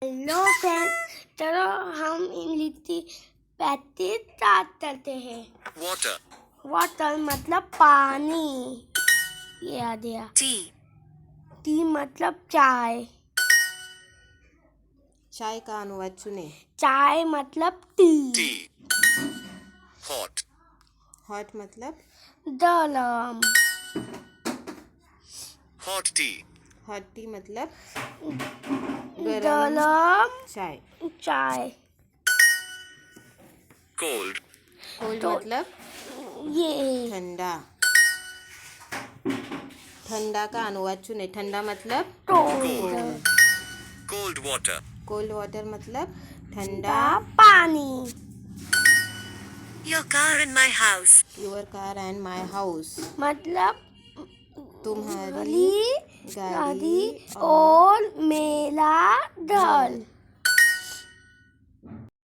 Hello friends, चलो हम English practice start करते हैं। वाटर मतलब पानी। ये आ गया। टी मतलब चाय। चाय का अनुवाद चुने। चाय मतलब टी। हॉट मतलब गरम। हॉट टी मतलब गरम चाय। कोल्ड मतलब ये ठंडा। ठंडा का अनुवाद चुने। ठंडा मतलब कोल्ड वाटर मतलब ठंडा पानी। Your car and my house मतलब तुम्हारी गाड़ी और मेरा घर।